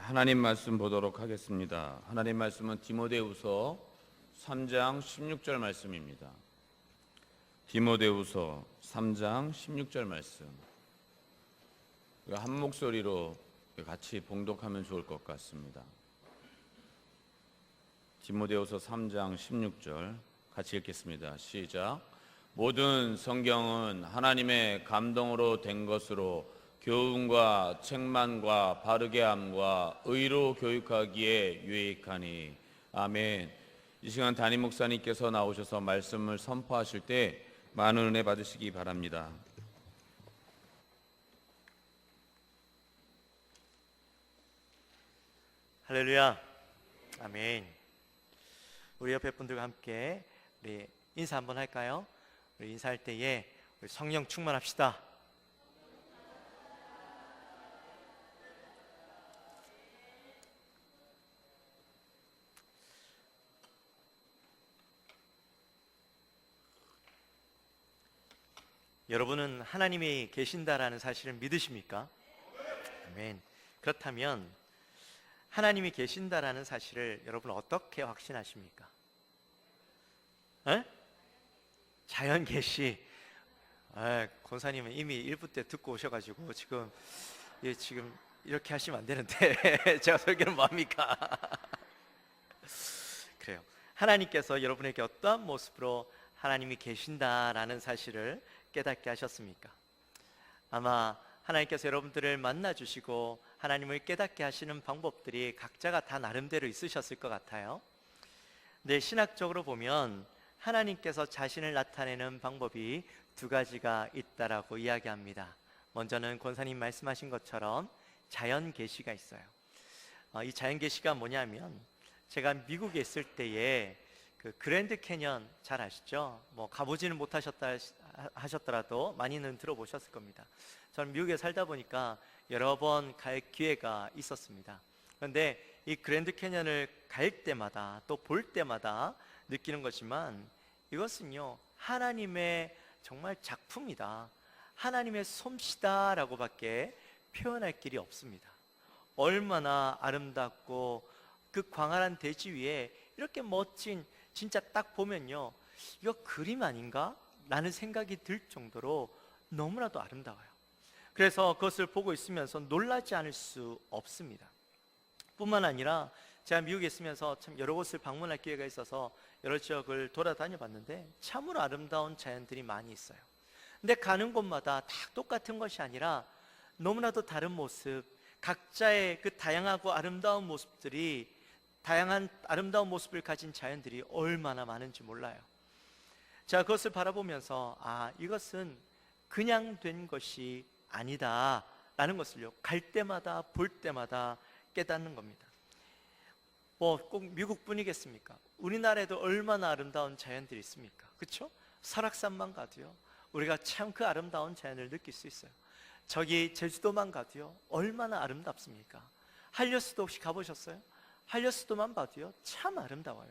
하나님 말씀 보도록 하겠습니다. 하나님 말씀은 디모데후서 3장 16절 말씀입니다. 디모데후서 3장 16절 말씀. 한 목소리로 같이 봉독하면 좋을 것 같습니다. 디모데후서 3장 16절 같이 읽겠습니다. 시작. 모든 성경은 하나님의 감동으로 된 것으로 교훈과 책망과 바르게 함과 의로 교육하기에 유익하니. 아멘. 이 시간 담임 목사님께서 나오셔서 말씀을 선포하실 때 많은 은혜 받으시기 바랍니다. 할렐루야. 아멘. 우리 옆에 분들과 함께 우리 인사 한번 할까요? 우리 인사할 때에 우리 성령 충만합시다. 여러분은 하나님이 계신다라는 사실을 믿으십니까? 아멘. 그렇다면 하나님이 계신다라는 사실을 여러분 어떻게 확신하십니까? 자연 계시. 권사님은 이미 1부 때 듣고 오셔가지고 지금 이렇게 하시면 안 되는데 제가 설교는 뭐합니까? 그래요. 하나님께서 여러분에게 어떠한 모습으로 하나님이 계신다라는 사실을 깨닫게 하셨습니까? 아마 하나님께서 여러분들을 만나주시고 하나님을 깨닫게 하시는 방법들이 각자가 다 나름대로 있으셨을 것 같아요. 근데 신학적으로 보면 하나님께서 자신을 나타내는 방법이 두 가지가 있다라고 이야기합니다. 먼저는 권사님 말씀하신 것처럼 자연 계시가 있어요. 이 자연 계시가 뭐냐면, 제가 미국에 있을 때에 그 그랜드 캐년 잘 아시죠? 뭐 가보지는 못하셨더라도 많이는 들어보셨을 겁니다. 저는 미국에 살다 보니까 여러 번 갈 기회가 있었습니다. 그런데 이 그랜드 캐년을 갈 때마다 또 볼 때마다 느끼는 거지만, 이것은요 하나님의 정말 작품이다, 하나님의 솜씨다라고 밖에 표현할 길이 없습니다. 얼마나 아름답고 그 광활한 대지 위에 이렇게 멋진, 진짜 딱 보면요 이거 그림 아닌가? 라는 생각이 들 정도로 너무나도 아름다워요. 그래서 그것을 보고 있으면서 놀라지 않을 수 없습니다. 뿐만 아니라 제가 미국에 있으면서 참 여러 곳을 방문할 기회가 있어서 여러 지역을 돌아다녀 봤는데 참으로 아름다운 자연들이 많이 있어요. 근데 가는 곳마다 다 똑같은 것이 아니라 너무나도 다른 모습, 각자의 그 다양하고 아름다운 모습들이, 다양한 아름다운 모습을 가진 자연들이 얼마나 많은지 몰라요. 자, 그것을 바라보면서 이것은 그냥 된 것이 아니다 라는 것을요 갈 때마다 볼 때마다 깨닫는 겁니다. 꼭 미국뿐이겠습니까? 우리나라에도 얼마나 아름다운 자연들이 있습니까? 그렇죠? 설악산만 가도요 우리가 참 그 아름다운 자연을 느낄 수 있어요. 저기 제주도만 가도요 얼마나 아름답습니까? 한려수도 혹시 가보셨어요? 한려수도만 봐도요 참 아름다워요.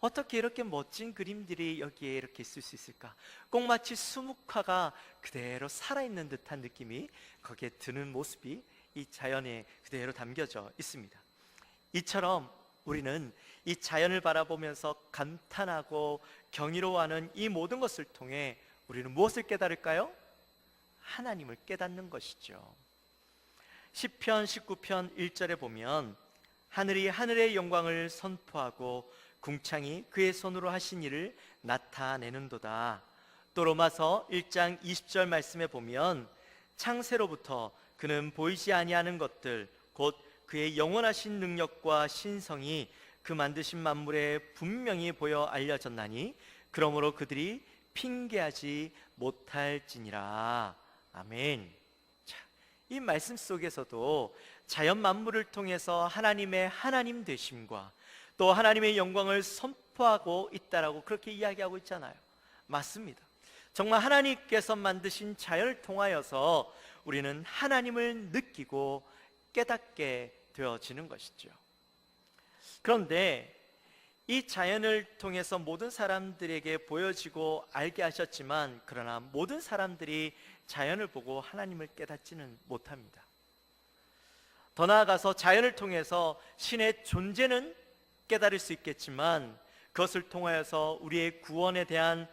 어떻게 이렇게 멋진 그림들이 여기에 이렇게 있을 수 있을까? 꼭 마치 수묵화가 그대로 살아있는 듯한 느낌이 거기에 드는 모습이 이 자연에 그대로 담겨져 있습니다. 이처럼 우리는 이 자연을 바라보면서 감탄하고 경이로워하는 이 모든 것을 통해 우리는 무엇을 깨달을까요? 하나님을 깨닫는 것이죠. 시편 19편 1절에 보면, 하늘이 하늘의 영광을 선포하고 궁창이 그의 손으로 하신 일을 나타내는도다. 또 로마서 1장 20절 말씀에 보면, 창세로부터 그는 보이지 아니하는 것들 곧 그의 영원하신 능력과 신성이 그 만드신 만물에 분명히 보여 알려졌나니 그러므로 그들이 핑계하지 못할지니라. 아멘. 자, 이 말씀 속에서도 자연 만물을 통해서 하나님의 하나님 되심과 또 하나님의 영광을 선포하고 있다라고 그렇게 이야기하고 있잖아요. 맞습니다. 정말 하나님께서 만드신 자연을 통하여서 우리는 하나님을 느끼고 깨닫게 되어지는 것이죠. 그런데 이 자연을 통해서 모든 사람들에게 보여지고 알게 하셨지만, 그러나 모든 사람들이 자연을 보고 하나님을 깨닫지는 못합니다. 더 나아가서 자연을 통해서 신의 존재는 깨달을 수 있겠지만 그것을 통하여서 우리의 구원에 대한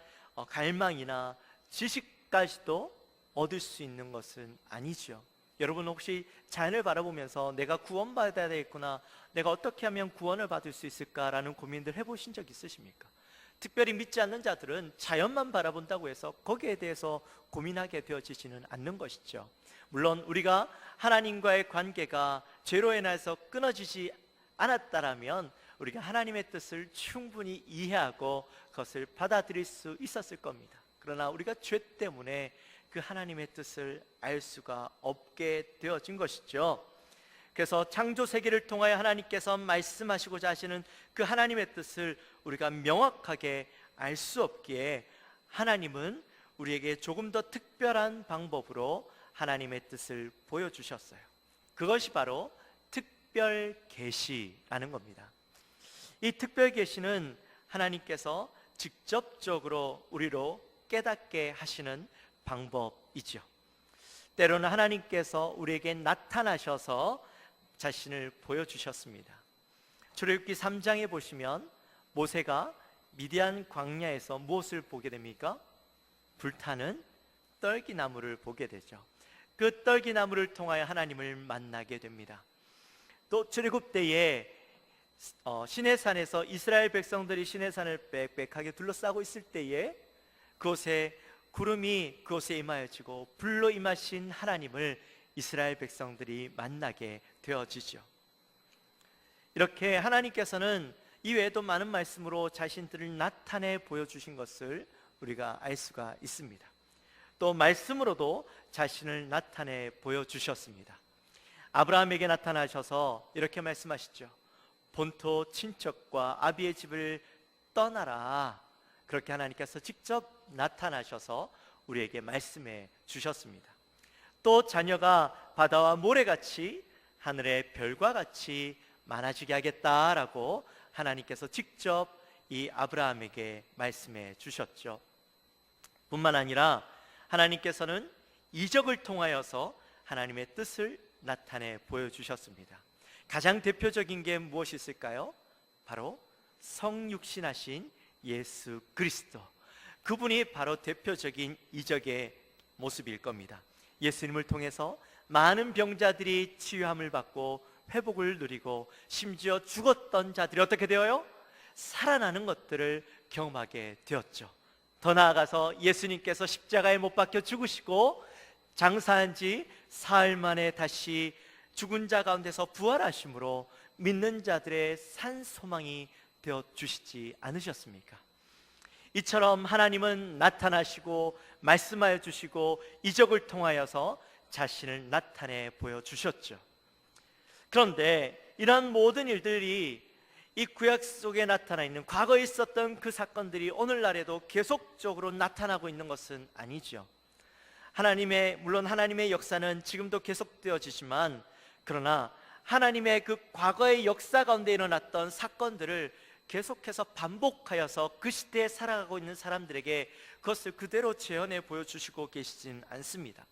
갈망이나 지식까지도 얻을 수 있는 것은 아니죠. 여러분 혹시 자연을 바라보면서 내가 구원받아야 되겠구나, 내가 어떻게 하면 구원을 받을 수 있을까라는 고민들 해보신 적 있으십니까? 특별히 믿지 않는 자들은 자연만 바라본다고 해서 거기에 대해서 고민하게 되어지지는 않는 것이죠. 물론 우리가 하나님과의 관계가 죄로 인해서 끊어지지 않았다라면 우리가 하나님의 뜻을 충분히 이해하고 그것을 받아들일 수 있었을 겁니다. 그러나 우리가 죄 때문에 그 하나님의 뜻을 알 수가 없게 되어진 것이죠. 그래서 창조 세계를 통하여 하나님께서 말씀하시고자 하시는 그 하나님의 뜻을 우리가 명확하게 알 수 없기에 하나님은 우리에게 조금 더 특별한 방법으로 하나님의 뜻을 보여주셨어요. 그것이 바로 특별 계시라는 겁니다. 이 특별 계시는 하나님께서 직접적으로 우리로 깨닫게 하시는 방법이죠. 때로는 하나님께서 우리에게 나타나셔서 자신을 보여주셨습니다. 출애굽기 3장에 보시면 모세가 미디안 광야에서 무엇을 보게 됩니까? 불타는 떨기나무를 보게 되죠. 그 떨기나무를 통하여 하나님을 만나게 됩니다. 또 출애굽 때에 시내산에서 이스라엘 백성들이 시내산을 빽빽하게 둘러싸고 있을 때에 그곳에 구름이 그곳에 임하여지고 불로 임하신 하나님을 이스라엘 백성들이 만나게 되어지죠. 이렇게 하나님께서는 이외에도 많은 말씀으로 자신들을 나타내 보여주신 것을 우리가 알 수가 있습니다. 또 말씀으로도 자신을 나타내 보여주셨습니다. 아브라함에게 나타나셔서 이렇게 말씀하시죠. 본토 친척과 아비의 집을 떠나라. 그렇게 하나님께서 직접 나타나셔서 우리에게 말씀해 주셨습니다. 또 자녀가 바다와 모래같이 하늘의 별과 같이 많아지게 하겠다라고 하나님께서 직접 이 아브라함에게 말씀해 주셨죠. 뿐만 아니라 하나님께서는 이적을 통하여서 하나님의 뜻을 나타내 보여주셨습니다. 가장 대표적인 게 무엇이 있을까요? 바로 성육신하신 예수 그리스도, 그분이 바로 대표적인 이적의 모습일 겁니다. 예수님을 통해서 많은 병자들이 치유함을 받고 회복을 누리고 심지어 죽었던 자들이 어떻게 되어요? 살아나는 것들을 경험하게 되었죠. 더 나아가서 예수님께서 십자가에 못 박혀 죽으시고 장사한 지 사흘 만에 다시 죽은 자 가운데서 부활하심으로 믿는 자들의 산 소망이 되어 주시지 않으셨습니까? 이처럼 하나님은 나타나시고 말씀하여 주시고 이적을 통하여서 자신을 나타내 보여주셨죠. 그런데 이러한 모든 일들이 이 구약 속에 나타나 있는 과거에 있었던 그 사건들이 오늘날에도 계속적으로 나타나고 있는 것은 아니죠. 물론 하나님의 역사는 지금도 계속되어지지만 그러나 하나님의 그 과거의 역사 가운데 일어났던 사건들을 계속해서 반복하여서 그 시대에 살아가고 있는 사람들에게 그것을 그대로 재현해 보여주시고 계시진 않습니다.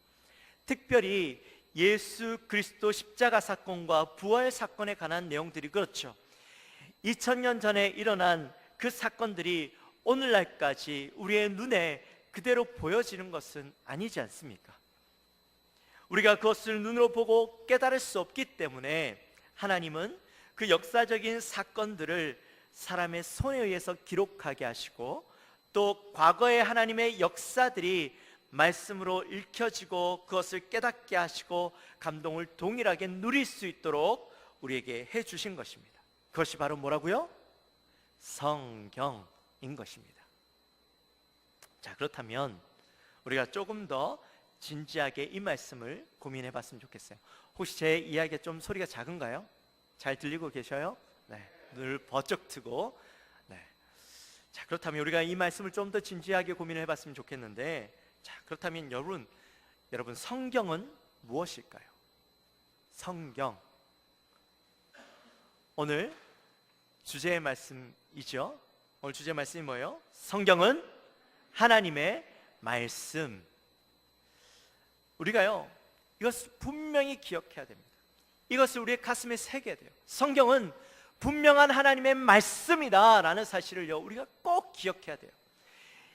특별히 예수 그리스도 십자가 사건과 부활 사건에 관한 내용들이 그렇죠. 2000년 전에 일어난 그 사건들이 오늘날까지 우리의 눈에 그대로 보여지는 것은 아니지 않습니까? 우리가 그것을 눈으로 보고 깨달을 수 없기 때문에 하나님은 그 역사적인 사건들을 사람의 손에 의해서 기록하게 하시고 또 과거의 하나님의 역사들이 말씀으로 읽혀지고 그것을 깨닫게 하시고 감동을 동일하게 누릴 수 있도록 우리에게 해주신 것입니다. 그것이 바로 뭐라고요? 성경인 것입니다. 자, 그렇다면 우리가 조금 더 진지하게 이 말씀을 고민해 봤으면 좋겠어요. 혹시 제 이야기가 좀 소리가 작은가요? 잘 들리고 계셔요? 네, 눈을 번쩍 뜨고. 네. 자, 그렇다면 우리가 이 말씀을 좀 더 진지하게 고민해 봤으면 좋겠는데, 자, 그렇다면 여러분 성경은 무엇일까요? 성경. 오늘 주제의 말씀이죠. 오늘 주제의 말씀이 뭐예요? 성경은 하나님의 말씀. 우리가요, 이것을 분명히 기억해야 됩니다. 이것을 우리의 가슴에 새겨야 돼요. 성경은 분명한 하나님의 말씀이다라는 사실을요, 우리가 꼭 기억해야 돼요.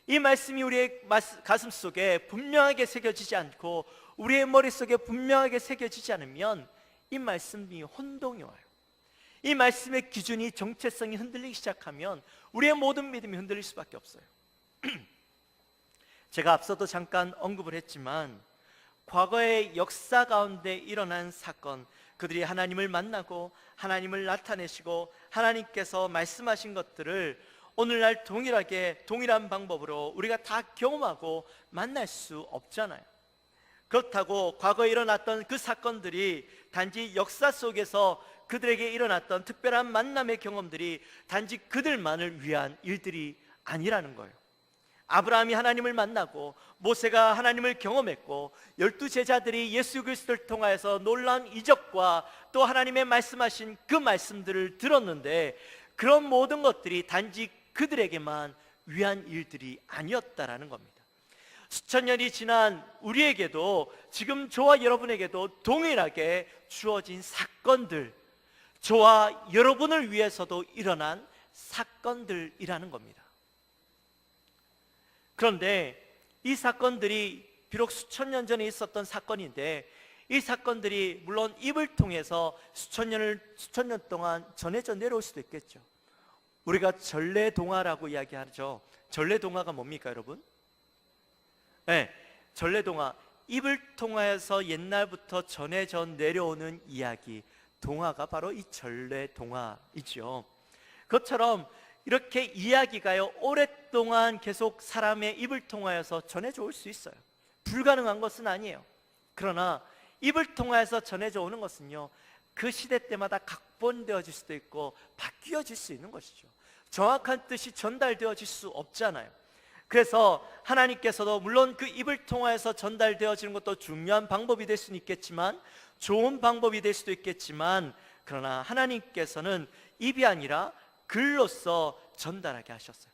이 말씀이 우리의 가슴 속에 분명하게 새겨지지 않고 우리의 머릿속에 분명하게 새겨지지 않으면 이 말씀이 혼동이 와요. 이 말씀의 기준이, 정체성이 흔들리기 시작하면 우리의 모든 믿음이 흔들릴 수밖에 없어요. 제가 앞서도 잠깐 언급을 했지만 과거의 역사 가운데 일어난 사건, 그들이 하나님을 만나고 하나님을 나타내시고 하나님께서 말씀하신 것들을 오늘날 동일한 방법으로 우리가 다 경험하고 만날 수 없잖아요. 그렇다고 과거에 일어났던 그 사건들이 단지 역사 속에서 그들에게 일어났던 특별한 만남의 경험들이 단지 그들만을 위한 일들이 아니라는 거예요. 아브라함이 하나님을 만나고 모세가 하나님을 경험했고 12제자들이 예수 그리스도를 통하여서 놀라운 이적과 또 하나님의 말씀하신 그 말씀들을 들었는데 그런 모든 것들이 단지 그들에게만 위한 일들이 아니었다라는 겁니다. 수천 년이 지난 우리에게도, 지금 저와 여러분에게도 동일하게 주어진 사건들, 저와 여러분을 위해서도 일어난 사건들이라는 겁니다. 그런데 이 사건들이 비록 수천 년 전에 있었던 사건인데 이 사건들이 물론 입을 통해서 수천 년 동안 전해져 내려올 수도 있겠죠. 우리가 전래동화라고 이야기하죠. 전래동화가 뭡니까, 여러분? 네, 전래동화, 입을 통하여서 옛날부터 전해져 내려오는 이야기, 동화가 바로 이 전래동화이죠. 그것처럼 이렇게 이야기가요, 오랫동안 계속 사람의 입을 통하여서 전해져 올 수 있어요. 불가능한 것은 아니에요. 그러나 입을 통하여서 전해져 오는 것은요, 그 시대 때마다 각본되어질 수도 있고 바뀌어질 수 있는 것이죠. 정확한 뜻이 전달되어질 수 없잖아요. 그래서 하나님께서도 물론 그 입을 통하여서 전달되어지는 것도 중요한 방법이 될 수는 있겠지만, 좋은 방법이 될 수도 있겠지만, 그러나 하나님께서는 입이 아니라 글로써 전달하게 하셨어요.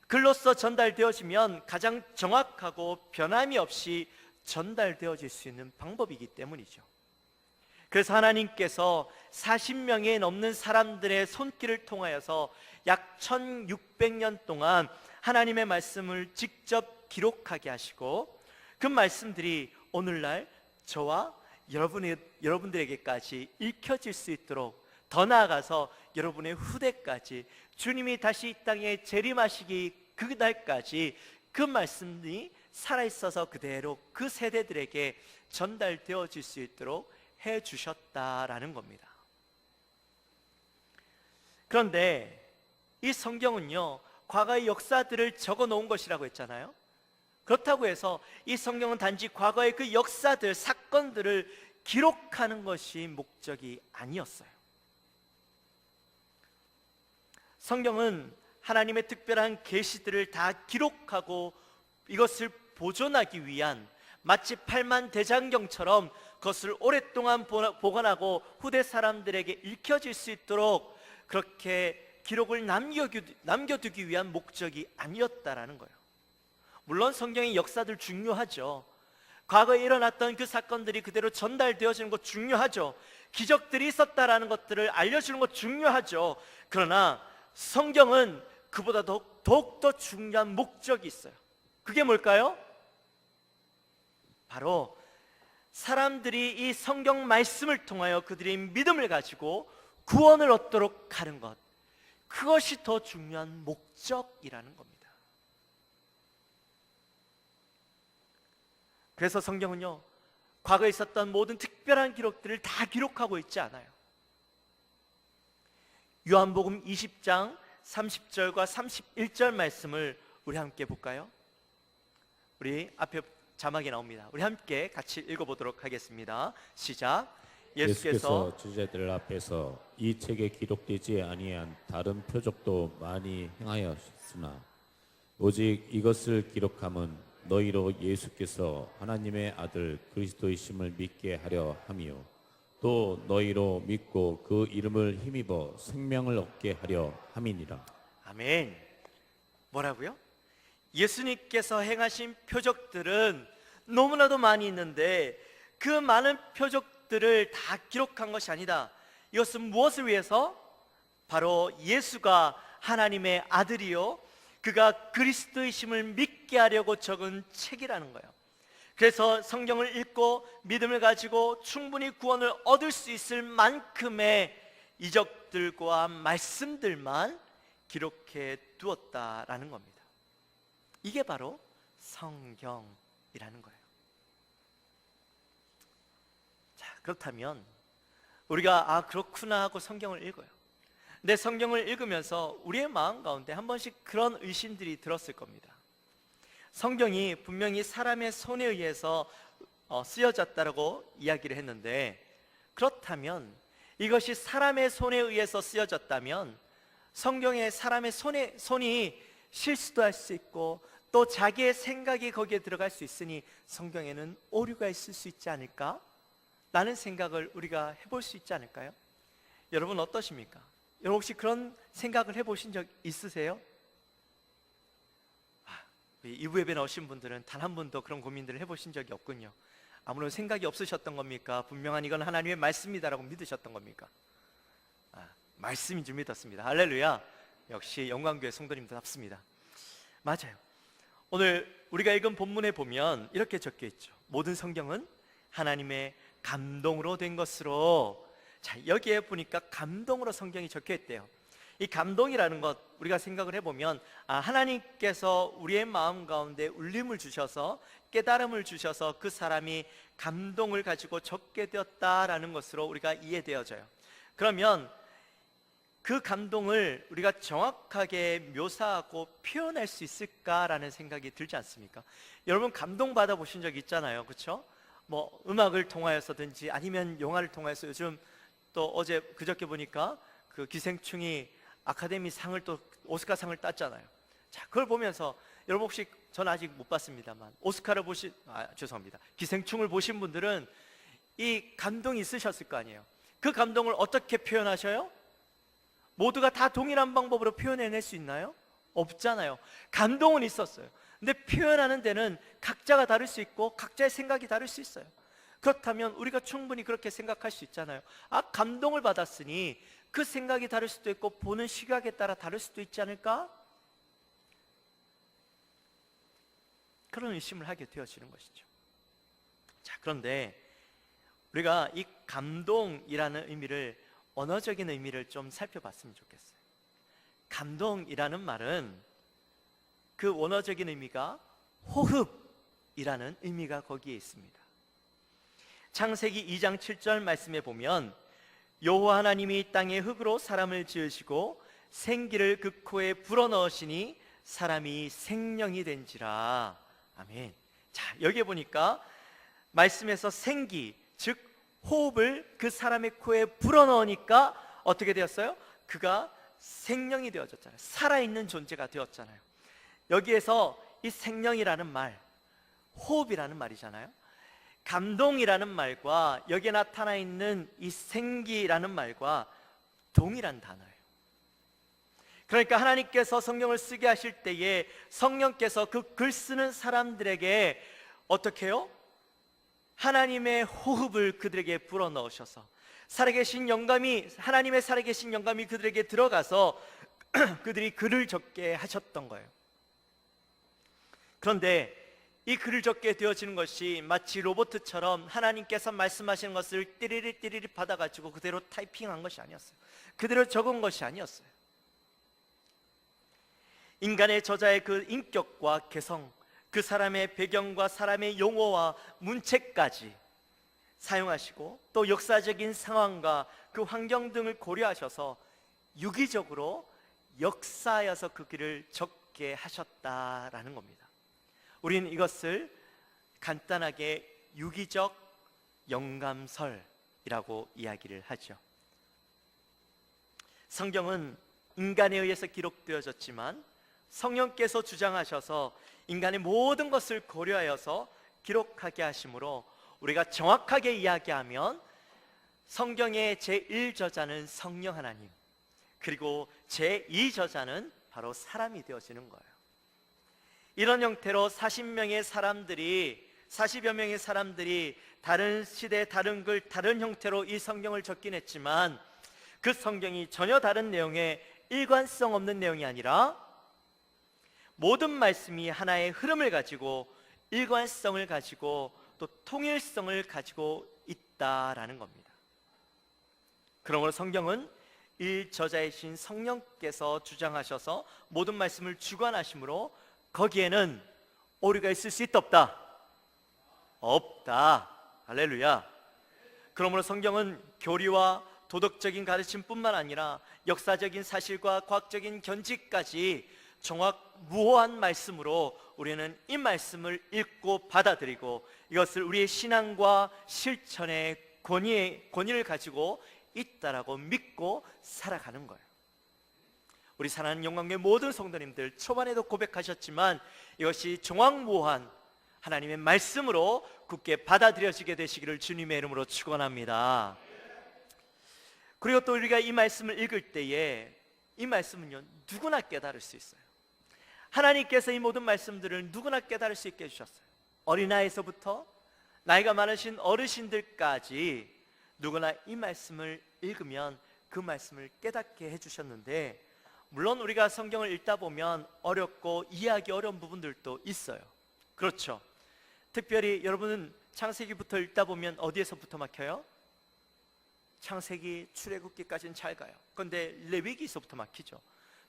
글로써 전달되어지면 가장 정확하고 변함이 없이 전달되어질 수 있는 방법이기 때문이죠. 그래서 하나님께서 40명에 넘는 사람들의 손길을 통하여서 약 1600년 동안 하나님의 말씀을 직접 기록하게 하시고 그 말씀들이 오늘날 저와 여러분들에게까지 읽혀질 수 있도록, 더 나아가서 여러분의 후대까지, 주님이 다시 이 땅에 재림하시기 그날까지 그 말씀이 살아있어서 그대로 그 세대들에게 전달되어질 수 있도록 해주셨다라는 겁니다. 그런데 이 성경은요, 과거의 역사들을 적어 놓은 것이라고 했잖아요. 그렇다고 해서 이 성경은 단지 과거의 그 역사들, 사건들을 기록하는 것이 목적이 아니었어요. 성경은 하나님의 특별한 계시들을 다 기록하고 이것을 보존하기 위한, 마치 팔만대장경처럼 그것을 오랫동안 보관하고 후대 사람들에게 읽혀질 수 있도록 그렇게 기록을 남겨두기 위한 목적이 아니었다라는 거예요. 물론 성경의 역사들 중요하죠. 과거에 일어났던 그 사건들이 그대로 전달되어지는 것 중요하죠. 기적들이 있었다라는 것들을 알려주는 것 중요하죠. 그러나 성경은 그보다 더욱더 중요한 목적이 있어요. 그게 뭘까요? 바로 사람들이 이 성경 말씀을 통하여 그들의 믿음을 가지고 구원을 얻도록 하는 것, 그것이 더 중요한 목적이라는 겁니다. 그래서 성경은요, 과거에 있었던 모든 특별한 기록들을 다 기록하고 있지 않아요. 요한복음 20장 30절과 31절 말씀을 우리 함께 볼까요? 우리 앞에 자막이 나옵니다. 우리 함께 같이 읽어보도록 하겠습니다. 시작. 예수께서 제자들 앞에서 이 책에 기록되지 아니한 다른 표적도 많이 행하였으나 오직 이것을 기록함은 너희로 예수께서 하나님의 아들 그리스도이심을 믿게 하려 함이요 또 너희로 믿고 그 이름을 힘입어 생명을 얻게 하려 함이니라. 아멘. 뭐라고요? 예수님께서 행하신 표적들은 너무나도 많이 있는데 그 많은 표적들 기록들을 다 기록한 것이 아니다. 이것은 무엇을 위해서? 바로 예수가 하나님의 아들이요 그가 그리스도이심을 믿게 하려고 적은 책이라는 거예요. 그래서 성경을 읽고 믿음을 가지고 충분히 구원을 얻을 수 있을 만큼의 이적들과 말씀들만 기록해 두었다라는 겁니다. 이게 바로 성경이라는 거예요. 자, 그렇다면 우리가 그렇구나 하고 성경을 읽어요. 근데 성경을 읽으면서 우리의 마음 가운데 한 번씩 그런 의심들이 들었을 겁니다. 성경이 분명히 사람의 손에 의해서 쓰여졌다라고 이야기를 했는데, 그렇다면 이것이 사람의 손에 의해서 쓰여졌다면 성경에 사람의 손이 실수도 할 수 있고 또 자기의 생각이 거기에 들어갈 수 있으니 성경에는 오류가 있을 수 있지 않을까? 라는 생각을 우리가 해볼 수 있지 않을까요? 여러분 어떠십니까? 여러분 혹시 그런 생각을 해보신 적 있으세요? 이부 예배 나오신 분들은 단 한 번도 그런 고민들을 해보신 적이 없군요. 아무런 생각이 없으셨던 겁니까? 분명한 이건 하나님의 말씀이다라고 믿으셨던 겁니까? 말씀인 줄 믿었습니다. 할렐루야. 역시 영광교회 성도님들답습니다. 맞아요. 오늘 우리가 읽은 본문에 보면 이렇게 적혀 있죠. 모든 성경은 하나님의 감동으로 된 것으로. 자, 여기에 보니까 감동으로 성경이 적혀 있대요. 이 감동이라는 것 우리가 생각을 해보면 하나님께서 우리의 마음 가운데 울림을 주셔서 깨달음을 주셔서 그 사람이 감동을 가지고 적게 되었다라는 것으로 우리가 이해되어져요. 그러면 그 감동을 우리가 정확하게 묘사하고 표현할 수 있을까라는 생각이 들지 않습니까? 여러분 감동 받아 보신 적 있잖아요, 그렇죠? 뭐 음악을 통하여서든지 아니면 영화를 통해서. 요즘 또 어제 그저께 보니까 그 기생충이 아카데미 상을 또 오스카 상을 땄잖아요. 자, 그걸 보면서 여러분 혹시 전 아직 못 봤습니다만 오스카를 죄송합니다. 기생충을 보신 분들은 이 감동이 있으셨을 거 아니에요. 그 감동을 어떻게 표현하셔요? 모두가 다 동일한 방법으로 표현해낼 수 있나요? 없잖아요. 감동은 있었어요. 근데 표현하는 데는 각자가 다를 수 있고 각자의 생각이 다를 수 있어요. 그렇다면 우리가 충분히 그렇게 생각할 수 있잖아요. 감동을 받았으니 그 생각이 다를 수도 있고 보는 시각에 따라 다를 수도 있지 않을까? 그런 의심을 하게 되어지는 것이죠. 자, 그런데 우리가 이 감동이라는 의미를, 언어적인 의미를 좀 살펴봤으면 좋겠어요. 감동이라는 말은 그 원어적인 의미가 호흡이라는 의미가 거기에 있습니다. 창세기 2장 7절 말씀에 보면 여호와 하나님이 땅의 흙으로 사람을 지으시고 생기를 그 코에 불어넣으시니 사람이 생명이 된지라. 아멘. 자, 여기에 보니까 말씀에서 생기, 즉 호흡을 그 사람의 코에 불어넣으니까 어떻게 되었어요? 그가 생명이 되어졌잖아요. 살아있는 존재가 되었잖아요. 여기에서 이 생명이라는 말, 호흡이라는 말이잖아요. 감동이라는 말과 여기에 나타나 있는 이 생기라는 말과 동일한 단어예요. 그러니까 하나님께서 성경을 쓰게 하실 때에 성령께서 그 글 쓰는 사람들에게 어떻게 해요? 하나님의 호흡을 그들에게 불어넣으셔서 살아계신 영감이, 하나님의 살아계신 영감이 그들에게 들어가서 그들이 글을 적게 하셨던 거예요. 그런데 이 글을 적게 되어지는 것이 마치 로봇처럼 하나님께서 말씀하시는 것을 띠리리 받아가지고 그대로 타이핑한 것이 아니었어요. 그대로 적은 것이 아니었어요. 인간의 저자의 그 인격과 개성, 그 사람의 배경과 사람의 용어와 문체까지 사용하시고 또 역사적인 상황과 그 환경 등을 고려하셔서 유기적으로 역사하여서 그 글을 적게 하셨다라는 겁니다. 우리는 이것을 간단하게 유기적 영감설이라고 이야기를 하죠. 성경은 인간에 의해서 기록되어졌지만 성령께서 주장하셔서 인간의 모든 것을 고려하여서 기록하게 하심으로 우리가 정확하게 이야기하면 성경의 제1저자는 성령 하나님, 그리고 제2저자는 바로 사람이 되어지는 거예요. 이런 형태로 40명의 사람들이 40여 명의 사람들이 다른 시대, 다른 글, 다른 형태로 이 성경을 적긴 했지만 그 성경이 전혀 다른 내용의 일관성 없는 내용이 아니라 모든 말씀이 하나의 흐름을 가지고 일관성을 가지고 또 통일성을 가지고 있다라는 겁니다. 그러므로 성경은 이 저자이신 성령께서 주장하셔서 모든 말씀을 주관하심으로 거기에는 오류가 있을 수 있다 없다? 없다. 할렐루야. 그러므로 성경은 교리와 도덕적인 가르침뿐만 아니라 역사적인 사실과 과학적인 견지까지 정확무호한 말씀으로 우리는 이 말씀을 읽고 받아들이고 이것을 우리의 신앙과 실천의 권위를 가지고 있다라고 믿고 살아가는 거예요. 우리 사랑하는 영광교회 모든 성도님들, 초반에도 고백하셨지만 이것이 정확무호한 하나님의 말씀으로 굳게 받아들여지게 되시기를 주님의 이름으로 축원합니다. 그리고 또 우리가 이 말씀을 읽을 때에 이 말씀은요, 누구나 깨달을 수 있어요. 하나님께서 이 모든 말씀들을 누구나 깨달을 수 있게 해주셨어요. 어린아이에서부터 나이가 많으신 어르신들까지 누구나 이 말씀을 읽으면 그 말씀을 깨닫게 해주셨는데, 물론 우리가 성경을 읽다 보면 어렵고 이해하기 어려운 부분들도 있어요. 그렇죠. 특별히 여러분은 창세기부터 읽다 보면 어디에서부터 막혀요? 창세기, 출애굽기까지는 잘 가요. 그런데 레위기서부터 막히죠.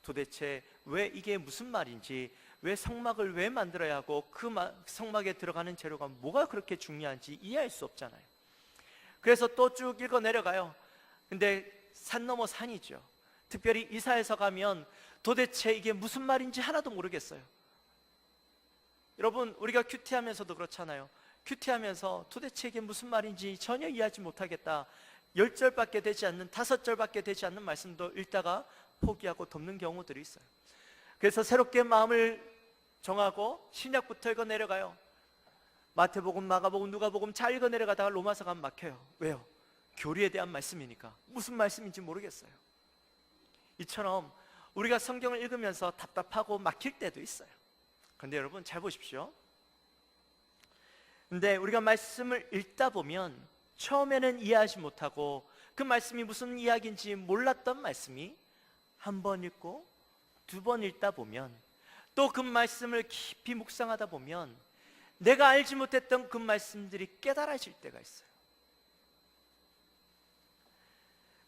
도대체 왜 이게 무슨 말인지, 왜 성막을 왜 만들어야 하고 그 성막에 들어가는 재료가 뭐가 그렇게 중요한지 이해할 수 없잖아요. 그래서 또 쭉 읽어 내려가요. 근데 산 넘어 산이죠. 특별히 이사에서 가면 도대체 이게 무슨 말인지 하나도 모르겠어요. 여러분, 우리가 큐티하면서도 그렇잖아요. 큐티하면서 도대체 이게 무슨 말인지 전혀 이해하지 못하겠다, 10절밖에 되지 않는, 5절밖에 되지 않는 말씀도 읽다가 포기하고 덮는 경우들이 있어요. 그래서 새롭게 마음을 정하고 신약부터 읽어 내려가요. 마태복음, 마가복음, 누가복음 잘 읽어 내려가다가 로마서 가면 막혀요. 왜요? 교리에 대한 말씀이니까 무슨 말씀인지 모르겠어요. 이처럼 우리가 성경을 읽으면서 답답하고 막힐 때도 있어요. 그런데 여러분 잘 보십시오. 근데 우리가 말씀을 읽다 보면 처음에는 이해하지 못하고 그 말씀이 무슨 이야기인지 몰랐던 말씀이 한 번 읽고 두 번 읽다 보면, 또 그 말씀을 깊이 묵상하다 보면 내가 알지 못했던 그 말씀들이 깨달아질 때가 있어요.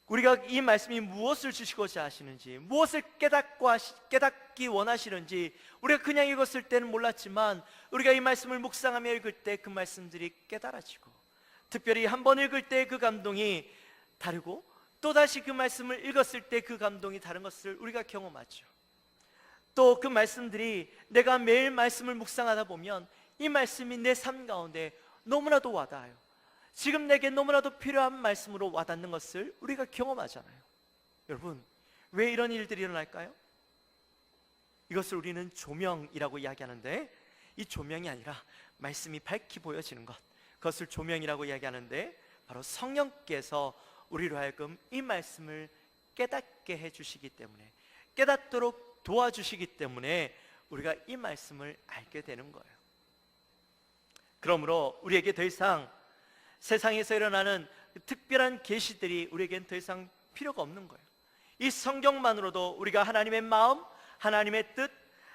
우리가 이 말씀이 무엇을 주시고자 하시는지, 무엇을 깨닫기 원하시는지 우리가 그냥 읽었을 때는 몰랐지만 우리가 이 말씀을 묵상하며 읽을 때 그 말씀들이 깨달아지고, 특별히 한 번 읽을 때 그 감동이 다르고 또다시 그 말씀을 읽었을 때 그 감동이 다른 것을 우리가 경험하죠. 또 그 말씀들이 내가 매일 말씀을 묵상하다 보면 이 말씀이 내 삶 가운데 너무나도 와닿아요. 지금 내게 너무나도 필요한 말씀으로 와닿는 것을 우리가 경험하잖아요. 여러분, 왜 이런 일들이 일어날까요? 이것을 우리는 조명이라고 이야기하는데, 이 조명이 아니라 말씀이 밝히 보여지는 것, 그것을 조명이라고 이야기하는데, 바로 성령께서 우리로 하여금 이 말씀을 깨닫게 해주시기 때문에, 깨닫도록 도와주시기 때문에 우리가 이 말씀을 알게 되는 거예요. 그러므로 우리에게 더 이상 세상에서 일어나는 특별한 계시들이 우리에겐 더 이상 필요가 없는 거예요. 이 성경만으로도 우리가 하나님의 마음, 하나님의 뜻,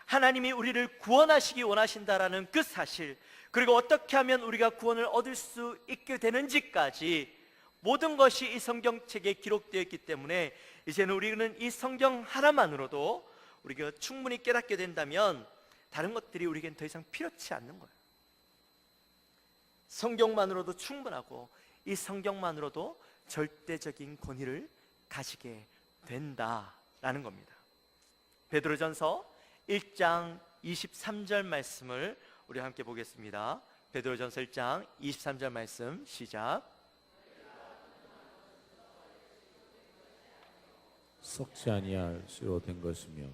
하나님이 우리를 구원하시기 원하신다라는 그 사실, 그리고 어떻게 하면 우리가 구원을 얻을 수 있게 되는지까지 모든 것이 이 성경책에 기록되어 있기 때문에 이제는 우리는 이 성경 하나만으로도 우리가 충분히 깨닫게 된다면 다른 것들이 우리에겐 더 이상 필요치 않는 거예요. 성경만으로도 충분하고 이 성경만으로도 절대적인 권위를 가지게 된다라는 겁니다. 베드로전서 1장 23절 말씀을 우리 함께 보겠습니다. 베드로전서 1장 23절 말씀 시작. 썩지 아니할 씨로 된 것이며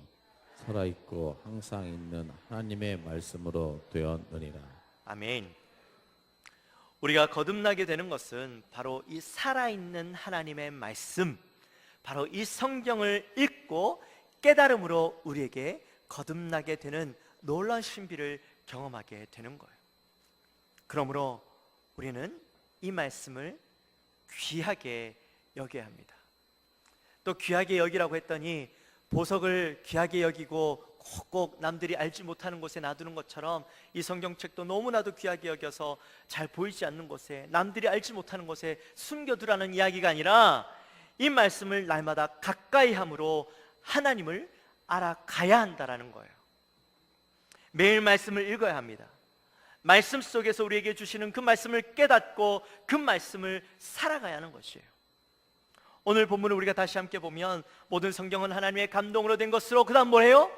살아있고 항상 있는 하나님의 말씀으로 되었느니라. 아멘. 우리가 거듭나게 되는 것은 바로 이 살아있는 하나님의 말씀, 바로 이 성경을 읽고 깨달음으로 우리에게 거듭나게 되는 놀라운 신비를 경험하게 되는 거예요. 그러므로 우리는 이 말씀을 귀하게 여겨야 합니다. 또 귀하게 여기라고 했더니 보석을 귀하게 여기고 꼭 남들이 알지 못하는 곳에 놔두는 것처럼 이 성경책도 너무나도 귀하게 여겨서 잘 보이지 않는 곳에, 남들이 알지 못하는 곳에 숨겨두라는 이야기가 아니라 이 말씀을 날마다 가까이 함으로 하나님을 알아가야 한다라는 거예요. 매일 말씀을 읽어야 합니다. 말씀 속에서 우리에게 주시는 그 말씀을 깨닫고 그 말씀을 살아가야 하는 것이에요. 오늘 본문을 우리가 다시 함께 보면 모든 성경은 하나님의 감동으로 된 것으로, 그 다음 뭐예요?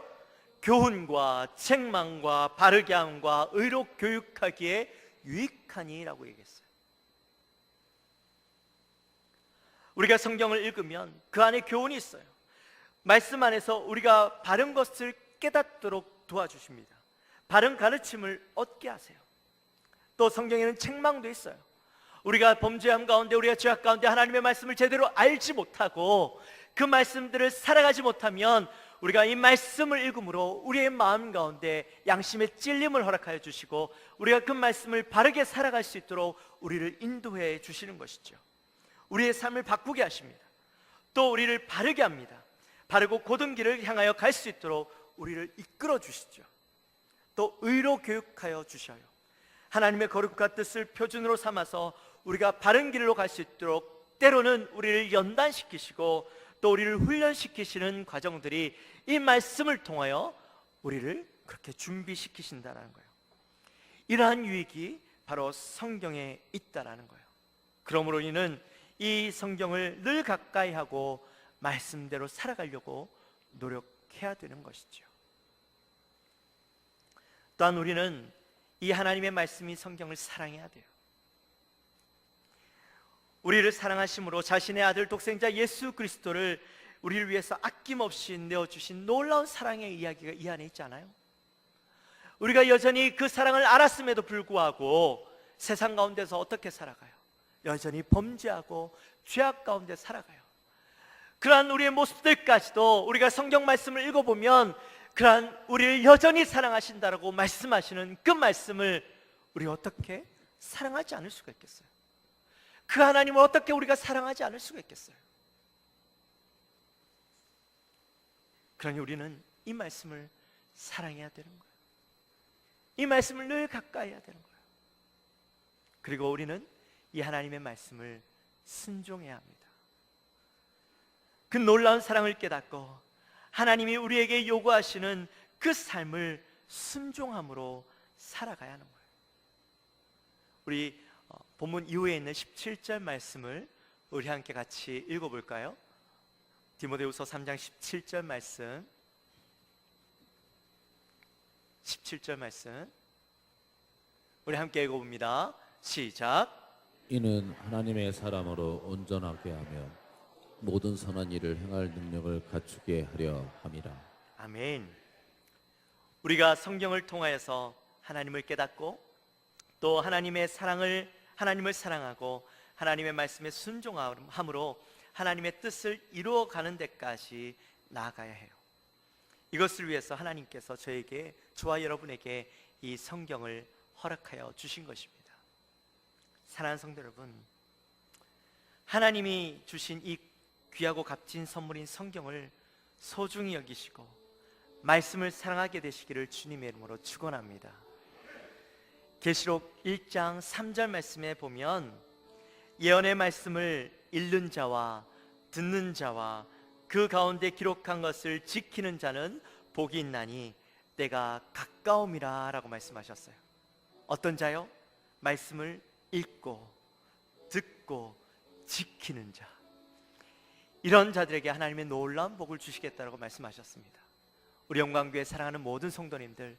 교훈과 책망과 바르게 함과 의로 교육하기에 유익하니라고 얘기했어요. 우리가 성경을 읽으면 그 안에 교훈이 있어요. 말씀 안에서 우리가 바른 것을 깨닫도록 도와주십니다. 바른 가르침을 얻게 하세요. 또 성경에는 책망도 있어요. 우리가 범죄함 가운데, 우리가 죄악 가운데 하나님의 말씀을 제대로 알지 못하고 그 말씀들을 살아가지 못하면 우리가 이 말씀을 읽음으로 우리의 마음 가운데 양심의 찔림을 허락하여 주시고 우리가 그 말씀을 바르게 살아갈 수 있도록 우리를 인도해 주시는 것이죠. 우리의 삶을 바꾸게 하십니다. 또 우리를 바르게 합니다. 바르고 고든 길을 향하여 갈 수 있도록 우리를 이끌어 주시죠. 또 의로 교육하여 주셔요. 하나님의 거룩과 뜻을 표준으로 삼아서 우리가 바른 길로 갈 수 있도록 때로는 우리를 연단시키시고 또 우리를 훈련시키시는 과정들이 이 말씀을 통하여 우리를 그렇게 준비시키신다는 거예요. 이러한 유익이 바로 성경에 있다라는 거예요. 그러므로 우리는 이 성경을 늘 가까이 하고 말씀대로 살아가려고 노력해야 되는 것이죠. 또한 우리는 이 하나님의 말씀이 성경을 사랑해야 돼요. 우리를 사랑하심으로 자신의 아들 독생자 예수 그리스도를 우리를 위해서 아낌없이 내어주신 놀라운 사랑의 이야기가 이 안에 있지 않아요? 우리가 여전히 그 사랑을 알았음에도 불구하고 세상 가운데서 어떻게 살아가요? 여전히 범죄하고 죄악 가운데 살아가요. 그러한 우리의 모습들까지도 우리가 성경 말씀을 읽어보면 그러한 우리를 여전히 사랑하신다라고 말씀하시는 그 말씀을 우리 어떻게 사랑하지 않을 수가 있겠어요? 그 하나님을 어떻게 우리가 사랑하지 않을 수가 있겠어요? 그러니 우리는 이 말씀을 사랑해야 되는 거예요. 이 말씀을 늘 가까이 해야 되는 거예요. 그리고 우리는 이 하나님의 말씀을 순종해야 합니다. 그 놀라운 사랑을 깨닫고 하나님이 우리에게 요구하시는 그 삶을 순종함으로 살아가야 하는 거예요. 우리 본문 이후에 있는 17절 말씀을 우리 함께 같이 읽어볼까요? 디모데후서 3장 17절 말씀, 17절 말씀 우리 함께 읽어봅니다. 시작. 이는 하나님의 사람으로 온전하게 하며 모든 선한 일을 행할 능력을 갖추게 하려 함이라. 아멘. 우리가 성경을 통하여서 하나님을 깨닫고 또 하나님을 사랑하고 하나님의 말씀에 순종함으로 하나님의 뜻을 이루어가는 데까지 나아가야 해요. 이것을 위해서 하나님께서 저와 여러분에게 이 성경을 허락하여 주신 것입니다. 사랑하는 성도 여러분, 하나님이 주신 이 귀하고 값진 선물인 성경을 소중히 여기시고 말씀을 사랑하게 되시기를 주님의 이름으로 축원합니다. 계시록 1장 3절 말씀에 보면 예언의 말씀을 읽는 자와 듣는 자와 그 가운데 기록한 것을 지키는 자는 복이 있나니 때가 가까움이라 라고 말씀하셨어요. 어떤 자요? 말씀을 읽고 듣고 지키는 자, 이런 자들에게 하나님의 놀라운 복을 주시겠다라고 말씀하셨습니다. 우리 영광교회 사랑하는 모든 성도님들,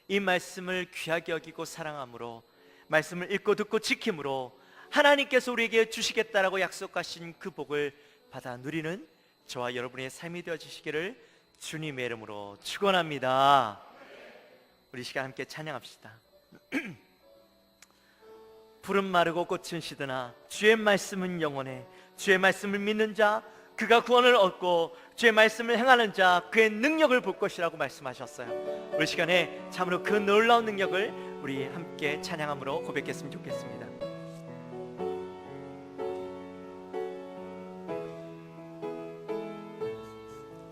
이 말씀을 귀하게 여기고 사랑함으로, 말씀을 읽고 듣고 지킴으로 하나님께서 우리에게 주시겠다라고 약속하신 그 복을 받아 누리는 저와 여러분의 삶이 되어주시기를 주님의 이름으로 축원합니다. 우리 시간 함께 찬양합시다. 푸른 마르고 꽃은 시드나 주의 말씀은 영원해. 주의 말씀을 믿는 자 그가 구원을 얻고 주의 말씀을 행하는 자 그의 능력을 볼 것이라고 말씀하셨어요. 우리 시간에 참으로 그 놀라운 능력을 우리 함께 찬양함으로 고백했으면 좋겠습니다.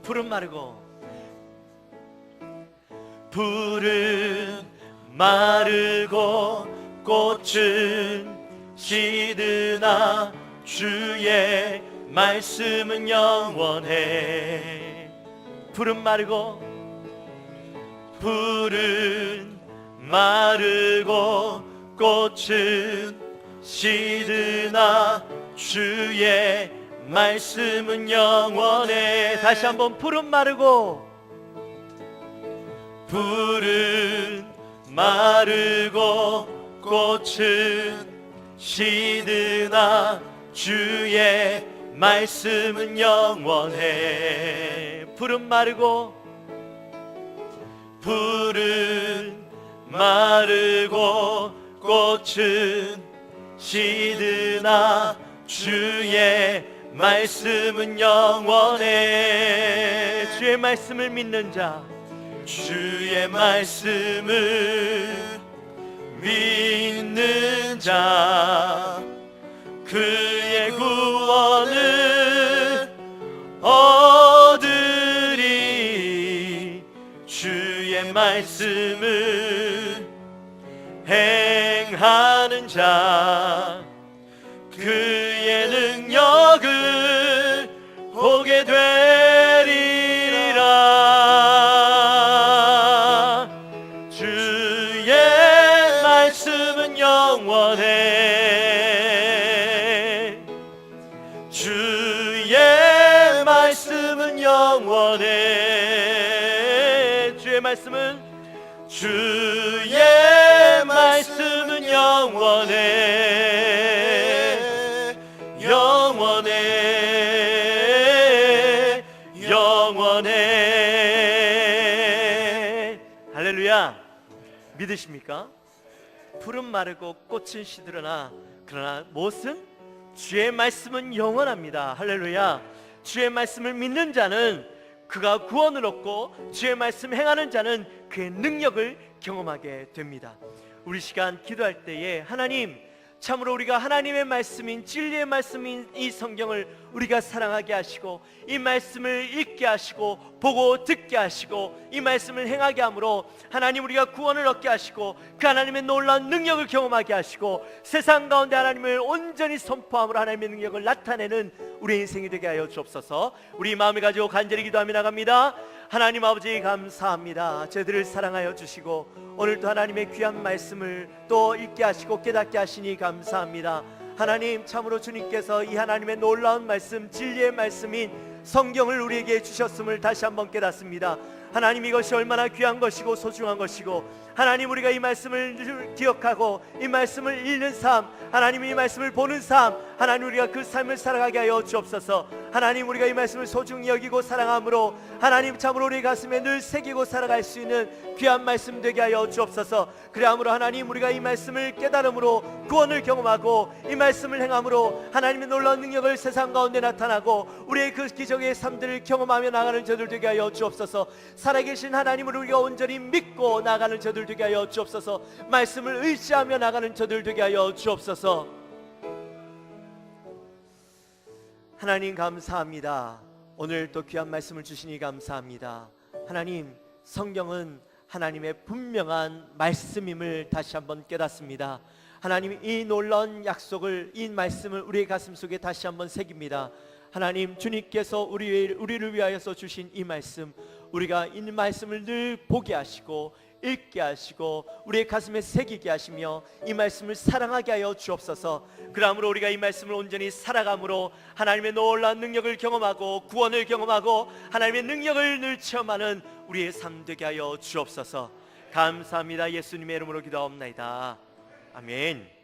푸른 마르고 푸른 마르고 꽃은 시드나 주의 말씀은 영원해. 푸른 마르고 푸른 마르고 꽃은 시드나 주의 말씀은 영원해. 다시 한번 푸른 마르고 푸른 마르고 꽃은 시드나 주의 말씀은 영원해. 푸른 마르고 푸른 마르고 꽃은 시드나 주의 말씀은 영원해. 주의 말씀을 믿는 자, 주의 말씀을 믿는 자, 그의 구원을 얻으리. 주의 말씀을 행하는 자, 그의 능력을 보게 되리라. 주의 말씀은 영원해. 주의 말씀은 영원해. 주의 말씀은 영원해. 영원해. 영원해. 할렐루야. 믿으십니까? 푸른 마르고 꽃은 시들으나 그러나 무엇은? 주의 말씀은 영원합니다. 할렐루야. 주의 말씀을 믿는 자는 그가 구원을 얻고 주의 말씀 행하는 자는 그의 능력을 경험하게 됩니다. 우리 시간 기도할 때에 하나님, 참으로 우리가 하나님의 말씀인 진리의 말씀인 이 성경을 우리가 사랑하게 하시고 이 말씀을 읽게 하시고 보고 듣게 하시고 이 말씀을 행하게 함으로 하나님 우리가 구원을 얻게 하시고 그 하나님의 놀라운 능력을 경험하게 하시고 세상 가운데 하나님을 온전히 선포함으로 하나님의 능력을 나타내는 우리의 인생이 되게 하여 주옵소서. 우리 마음을 가지고 간절히 기도하며 나갑니다. 하나님 아버지 감사합니다. 저희들을 사랑하여 주시고 오늘도 하나님의 귀한 말씀을 또 읽게 하시고 깨닫게 하시니 감사합니다. 하나님, 참으로 주님께서 이 하나님의 놀라운 말씀, 진리의 말씀인 성경을 우리에게 주셨음을 다시 한번 깨닫습니다. 하나님, 이것이 얼마나 귀한 것이고 소중한 것이고 하나님, 우리가 이 말씀을 기억하고 이 말씀을 읽는 삶, 하나님 이 말씀을 보는 삶, 하나님 우리가 그 삶을 살아가게 하여 주옵소서. 하나님, 우리가 이 말씀을 소중히 여기고 사랑함으로 하나님 참으로 우리 가슴에 늘 새기고 살아갈 수 있는 귀한 말씀 되게 하여 주옵소서. 그래함으로 하나님, 우리가 이 말씀을 깨달음으로 구원을 경험하고 이 말씀을 행함으로 하나님의 놀라운 능력을 세상 가운데 나타나고 우리의 그 기적의 삶들을 경험하며 나가는 저들 되게 하여 주옵소서. 살아계신 하나님을 우리가 온전히 믿고 나가는 저들 되게 하여 주옵소서. 말씀을 의지하며 나가는 저들 되게 하여 주옵소서. 하나님 감사합니다. 오늘 또 귀한 말씀을 주시니 감사합니다. 하나님, 성경은 하나님의 분명한 말씀임을 다시 한번 깨닫습니다. 하나님, 이 놀라운 약속을, 이 말씀을 우리의 가슴 속에 다시 한번 새깁니다. 하나님, 주님께서 우리를 위하여서 주신 이 말씀, 우리가 이 말씀을 늘 보게 하시고 읽게 하시고 우리의 가슴에 새기게 하시며 이 말씀을 사랑하게 하여 주옵소서. 그러므로 우리가 이 말씀을 온전히 살아감으로 하나님의 놀라운 능력을 경험하고 구원을 경험하고 하나님의 능력을 늘 체험하는 우리의 삶 되게 하여 주옵소서. 감사합니다. 예수님의 이름으로 기도하옵나이다. 아멘.